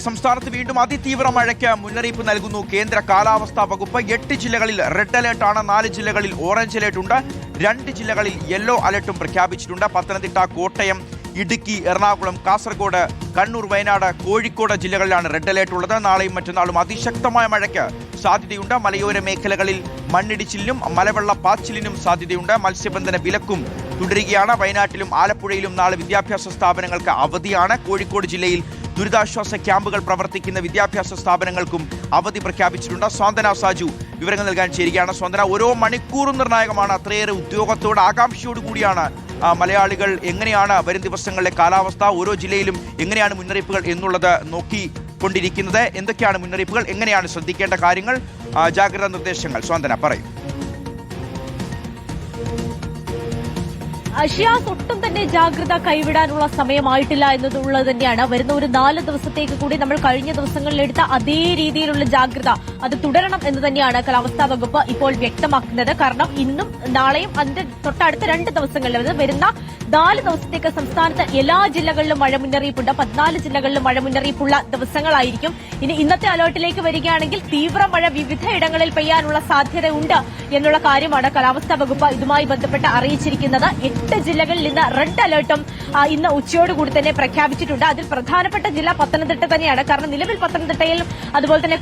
സംസ്ഥാനത്ത് വീണ്ടും അതിതീവ്ര മഴയ്ക്ക് മുന്നറിയിപ്പ് നൽകുന്നു കേന്ദ്ര കാലാവസ്ഥാ വകുപ്പ്. 8 ജില്ലകളിൽ റെഡ് അലേർട്ടാണ്, 4 ജില്ലകളിൽ ഓറഞ്ച് അലേർട്ട് ഉണ്ട്, 2 ജില്ലകളിൽ യെല്ലോ അലേർട്ടും പ്രഖ്യാപിച്ചിട്ടുണ്ട്. പത്തനംതിട്ട, കോട്ടയം, ഇടുക്കി, എറണാകുളം, കാസർഗോഡ്, കണ്ണൂർ, വയനാട്, കോഴിക്കോട് ജില്ലകളിലാണ് റെഡ് അലേർട്ട് ഉള്ളത്. നാളെയും മറ്റന്നാളും അതിശക്തമായ മഴയ്ക്ക് സാധ്യതയുണ്ട്. മലയോര മേഖലകളിൽ മണ്ണിടിച്ചിലിനും മലവെള്ളപ്പാച്ചിലിനും സാധ്യതയുണ്ട്. മത്സ്യബന്ധന വിലക്കും തുടരുകയാണ്. വയനാട്ടിലും ആലപ്പുഴയിലും നാളെ വിദ്യാഭ്യാസ സ്ഥാപനങ്ങൾക്ക് അവധിയാണ്. കോഴിക്കോട് ജില്ലയിൽ ദുരിതാശ്വാസ ക്യാമ്പുകൾ പ്രവർത്തിക്കുന്ന വിദ്യാഭ്യാസ സ്ഥാപനങ്ങൾക്കും അവധി പ്രഖ്യാപിച്ചിട്ടുണ്ട്. സ്വാന്തന സാജു വിവരങ്ങൾ നൽകാൻ ചേരുകയാണ്. സ്വാന്തന, ഓരോ മണിക്കൂറും നിർണായകമാണ്. അത്രയേറെ ഉദ്യോഗത്തോട് ആകാംക്ഷയോട് കൂടിയാണ് മലയാളികൾ എങ്ങനെയാണ് വരും ദിവസങ്ങളിലെ കാലാവസ്ഥ, ഓരോ ജില്ലയിലും എങ്ങനെയാണ് മുന്നറിയിപ്പുകൾ എന്നുള്ളത് നോക്കിക്കൊണ്ടിരിക്കുന്നത്. എന്തൊക്കെയാണ് മുന്നറിയിപ്പുകൾ, എങ്ങനെയാണ് ശ്രദ്ധിക്കേണ്ട കാര്യങ്ങൾ, ജാഗ്രതാ നിർദ്ദേശങ്ങൾ? സ്വാന്തന പറയും. ഷിയാസ്, ഒട്ടും തന്നെ ജാഗ്രത കൈവിടാനുള്ള സമയമായിട്ടില്ല എന്നുള്ളത് തന്നെയാണ്. വരുന്ന ഒരു 4 ദിവസത്തേക്ക് കൂടി നമ്മൾ കഴിഞ്ഞ ദിവസങ്ങളിലെടുത്ത അതേ രീതിയിലുള്ള ജാഗ്രത അത് തുടരണം എന്ന് തന്നെയാണ് കാലാവസ്ഥാ വകുപ്പ് ഇപ്പോൾ വ്യക്തമാക്കുന്നത്. കാരണം ഇന്നും നാളെയും അതിന്റെ തൊട്ടടുത്ത 2 ദിവസങ്ങളിൽ വരുന്ന 4 ദിവസത്തേക്ക് സംസ്ഥാനത്ത് എല്ലാ ജില്ലകളിലും മഴ മുന്നറിയിപ്പുണ്ട്. 14 ജില്ലകളിലും മഴ മുന്നറിയിപ്പുള്ള ദിവസങ്ങളായിരിക്കും. ഇനി ഇന്നത്തെ അലേർട്ടിലേക്ക് വരികയാണെങ്കിൽ തീവ്ര മഴ വിവിധ ഇടങ്ങളിൽ പെയ്യാനുള്ള സാധ്യതയുണ്ട് എന്നുള്ള കാര്യമാണ് കാലാവസ്ഥാ വകുപ്പ് ഇതുമായി ബന്ധപ്പെട്ട് അറിയിച്ചിരിക്കുന്നത്. 8 ജില്ലകളിൽ ഇന്ന് റെഡ് അലേർട്ടും ഇന്ന് ഉച്ചയോടുകൂടി തന്നെ പ്രഖ്യാപിച്ചിട്ടുണ്ട്. അതിൽ പ്രധാനപ്പെട്ട ജില്ല പത്തനംതിട്ട തന്നെയാണ്. കാരണം നിലവിൽ പത്തനംതിട്ടയിലും അതുപോലെ തന്നെ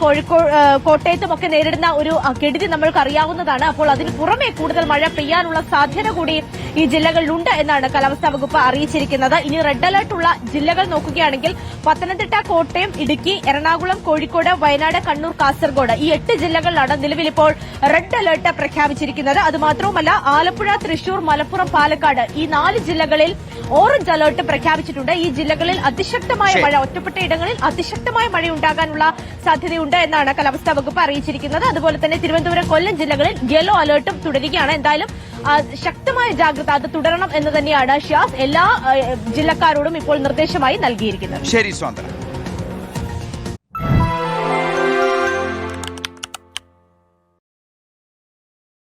കോട്ടയത്തും ഒക്കെ നേരിടുന്ന ഒരു കെടുതി നമ്മൾക്ക് അറിയാവുന്നതാണ്. അപ്പോൾ അതിന് പുറമെ കൂടുതൽ മഴ പെയ്യാനുള്ള സാധ്യത കൂടി ഈ ജില്ലകളിലുണ്ട് എന്നാണ് കാലാവസ്ഥാ വകുപ്പ് അറിയിച്ചിരിക്കുന്നത്. ഇനി റെഡ് അലേർട്ടുള്ള ജില്ലകൾ നോക്കുകയാണെങ്കിൽ പത്തനംതിട്ട, കോട്ടയം, ഇടുക്കി, എറണാകുളം, കോഴിക്കോട്, വയനാട്, കണ്ണൂർ, കാസർഗോഡ് ഈ 8 ജില്ലകളിലാണ് നിലവിൽ ഇപ്പോൾ റെഡ് അലേർട്ട് പ്രഖ്യാപിച്ചിരിക്കുന്നത്. അതുമാത്രവുമല്ല ആലപ്പുഴ, തൃശൂർ, മലപ്പുറം, പാലക്കാട് ഈ 4 ജില്ലകളിൽ ഓറഞ്ച് അലേർട്ട് പ്രഖ്യാപിച്ചിട്ടുണ്ട്. ഈ ജില്ലകളിൽ അതിശക്തമായ മഴ, ഒറ്റപ്പെട്ട ഇടങ്ങളിൽ അതിശക്തമായ മഴ ഉണ്ടാകാനുള്ള സാധ്യതയുണ്ട് എന്നാണ് കാലാവസ്ഥാ വകുപ്പ് അറിയിച്ചിരിക്കുന്നത്. അതുപോലെ തന്നെ തിരുവനന്തപുരം, കൊല്ലം ജില്ലകളിൽ യെല്ലോ അലേർട്ടും തുടരുകയാണ്. എന്തായാലും ശക്തമായ ജാഗ്രത അത് തുടരണം എന്ന് തന്നെയാണ് ഷിയാസ് എല്ലാ ജില്ലക്കാരോടും ഇപ്പോൾ നിർദ്ദേശമായി നൽകിയിരിക്കുന്നത്. ശരി സ്വാന്തന.